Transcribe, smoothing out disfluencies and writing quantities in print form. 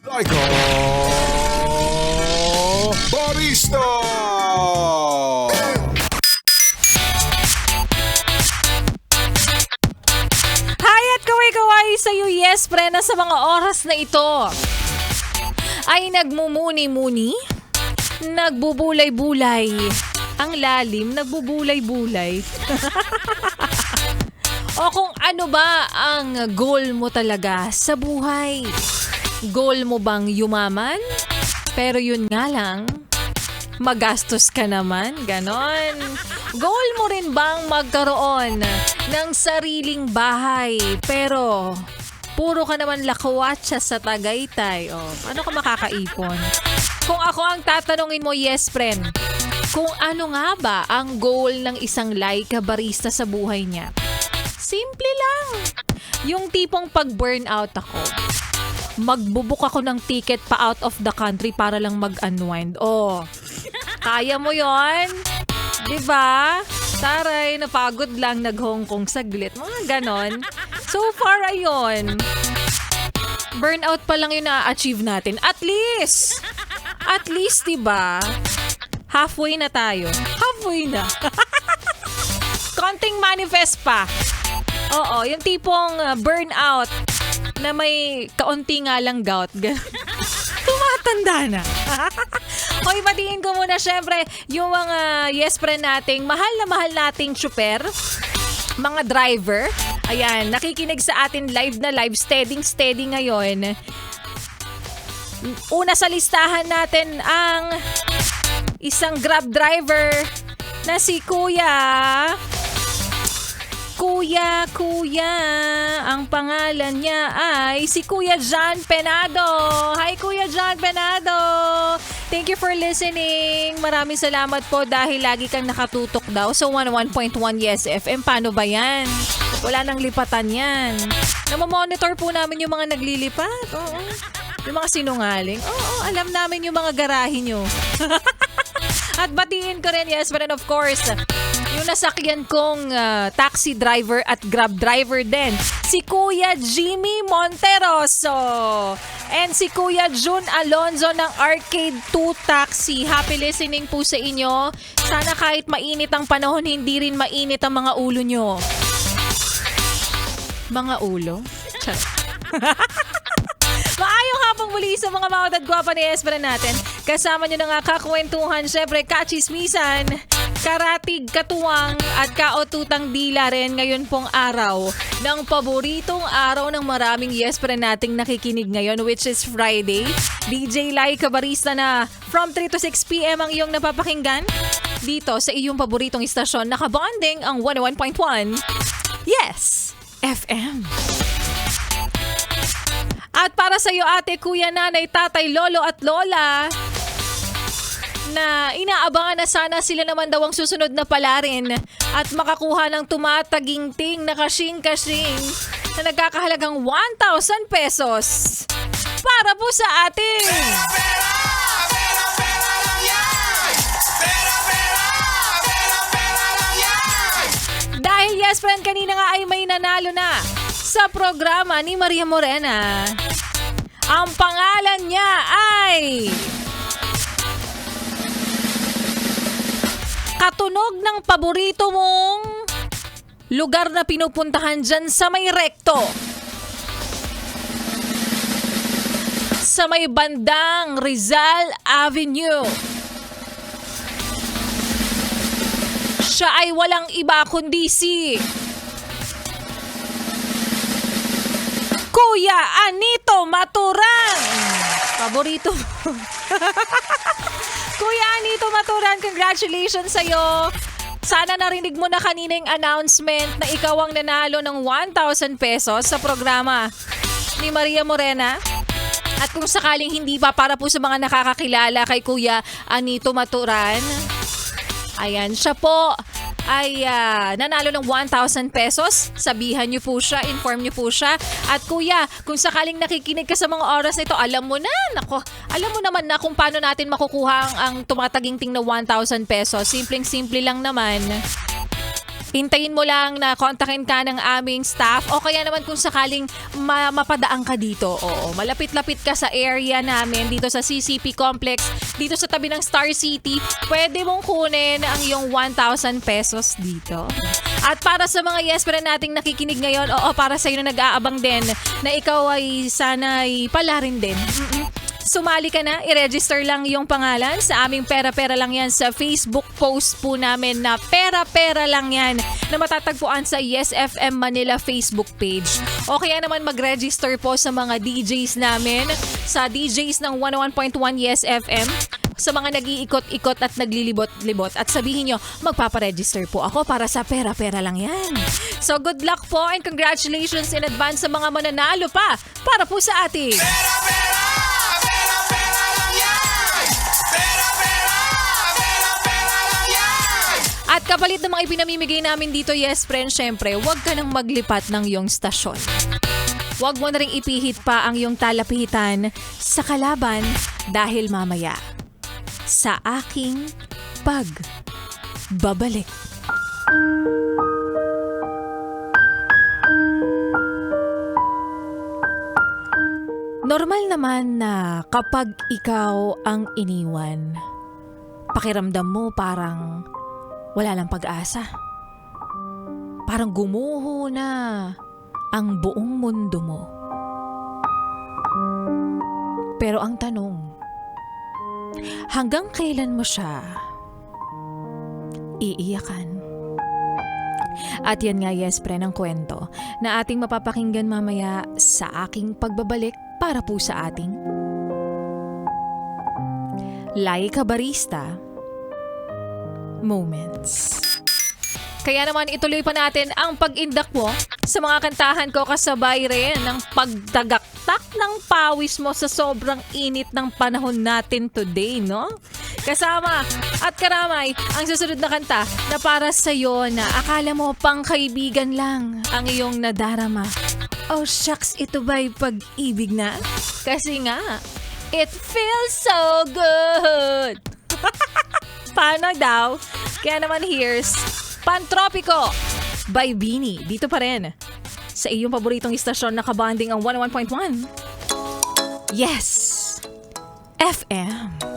Laika Barista! Hi at kaway-kaway sa'yo, yes, prena, sa mga oras na ito ay nagmumuni-muni, nagbubulay-bulay, ang lalim, nagbubulay-bulay. O kung ano ba ang goal mo talaga sa buhay? Goal mo bang yumaman? Pero yun nga lang, magastos ka naman, ganon. Goal mo rin bang magkaroon ng sariling bahay? Pero puro ka naman lakwatsa sa Tagaytay. O, paano ka makakaipon? Kung ako ang tatanungin mo, yes, friend, kung ano nga ba ang goal ng isang Laika barista sa buhay niya? Simple lang. Yung tipong pag-burnout ako, magbubuk ako ng ticket pa out of the country para lang mag-unwind. Oh, kaya mo yon? Diba? Taray, napagod lang, nag-Hong Kong saglit. Mga ganon. So far, ayon. Burnout pa lang yung na-achieve natin. At least, diba? Halfway na tayo. Halfway na. Konting manifest pa. Oo, yung tipong burnout na may kaunti nga lang gout. Tumatanda na. Hoy, batiin ko muna syempre yung mga yes friend nating mahal nating tsuper, mga driver. Ayan, nakikinig sa atin live na live, steady ngayon. Una sa listahan natin ang isang Grab driver na si Kuya, ang pangalan niya ay si Kuya John Penado. Hi Kuya John Penado. Thank you for listening. Maraming salamat po dahil lagi kang nakatutok daw sa 101.1 Yes FM. Paano ba yan? Wala nang lipatan yan. Namomonitor po namin yung mga naglilipat. Oo. Yung mga sinungaling. Oo, alam namin yung mga garahe nyo. At batiin ko rin, yes, but of course, yung nasakyan kong taxi driver at Grab driver din, si Kuya Jimmy Monteroso and si Kuya Jun Alonzo ng Arcade 2 Taxi. Happy listening po sa inyo. Sana kahit mainit ang panahon, hindi rin mainit ang mga ulo nyo. Mga ulo? Chat. Maayong hapong muli sa mga maot at gwapa ni Espera natin. Kasama nyo na nga kakwentuhan, syempre kachismisan, karatig, katuwang at kaotutang dila rin ngayon pong araw ng paboritong araw ng maraming Espera nating nakikinig ngayon, which is Friday. DJ Laika Barista na from 3 to 6 p.m. ang iyong napapakinggan dito sa iyong paboritong istasyon. Nakabonding ang 101.1 Yes FM. At para sa iyo ate, kuya, nanay, tatay, lolo at lola na inaabangan na sana sila naman daw ang susunod na palarin at makakuha ng tumataginting na kasing-kasing na nagkakahalagang 1,000 pesos para po sa atin. Dahil yes friend, kanina nga ay may nanalo na sa programa ni Maria Morena. Ang pangalan niya ay katunog ng paborito mong lugar na pinupuntahan dyan sa may Recto. Sa may bandang Rizal Avenue. Siya ay walang iba kundi si Kuya Anito Maturan. Paborito mo. Kuya Anito Maturan, congratulations sa'yo. Sana narinig mo na kanina yung announcement na ikaw ang nanalo ng 1,000 pesos sa programa ni Maria Morena. At kung sakaling hindi pa, para po sa mga nakakakilala kay Kuya Anito Maturan, ayan, siya po ay nanalo ng 1,000 pesos. Sabihan niyo po siya, inform niyo po siya. At kuya, kung sakaling nakikinig ka sa mga oras na ito, alam mo na, alam mo naman na kung paano natin makukuha ang tumataginting na 1,000 pesos. Simpleng-simple lang naman. Hintayin mo lang na kontakin ka ng aming staff o kaya naman kung sakaling mapadaan ka dito. Oo, malapit-lapit ka sa area namin dito sa CCP Complex, dito sa tabi ng Star City. Pwede mong kunin ang iyong 1,000 pesos dito. At para sa mga yes friend nating nakikinig ngayon, oo, para sa iyo na nag-aabang din na ikaw ay sana'y pala rin din. Sumali ka na, i-register lang yung pangalan sa aming Pera-Pera Lang Yan sa Facebook post po namin na Pera-Pera Lang Yan na matatagpuan sa Yes FM Manila Facebook page. O kaya naman mag-register po sa mga DJs namin, sa DJs ng 101.1 Yes FM, sa mga nag-iikot-ikot at naglilibot-libot at sabihin nyo, magpaparegister po ako para sa Pera-Pera Lang Yan. So good luck po and congratulations in advance sa mga mananalo pa para po sa ating Pera-pera! Pera-pera lang yan! Pera-pera! Pera-pera lang yan! At kapalit ng mga ipinamimigay namin dito, yes friend, syempre, huwag ka nang maglipat ng iyong stasyon. Huwag mo na ring ipihit pa ang iyong talapihitan sa kalaban dahil mamaya sa aking pagbabalik. Normal naman na kapag ikaw ang iniwan, pakiramdam mo parang wala lang pag-asa. Parang gumuho na ang buong mundo mo. Pero ang tanong, hanggang kailan mo siya iiyakan? At yan nga, yes, pre, ng kwento na ating mapapakinggan mamaya sa aking pagbabalik para po sa ating Laika Barista Moments. Kaya naman ituloy pa natin ang pag-indak mo sa mga kantahan ko kasabay rin ng pagdagaktak ng pawis mo sa sobrang init ng panahon natin today, no? Kasama at karamay ang susunod na kanta na para sa'yo na akala mo pang kaibigan lang ang iyong nadarama. Oh shucks, ito ba'y pag-ibig na? Kasi nga, it feels so good! Paano daw? Kaya naman here's Pantropiko by Beanie. Dito pa rin sa iyong paboritong istasyon na kabanding ang 101.1. Yes! FM.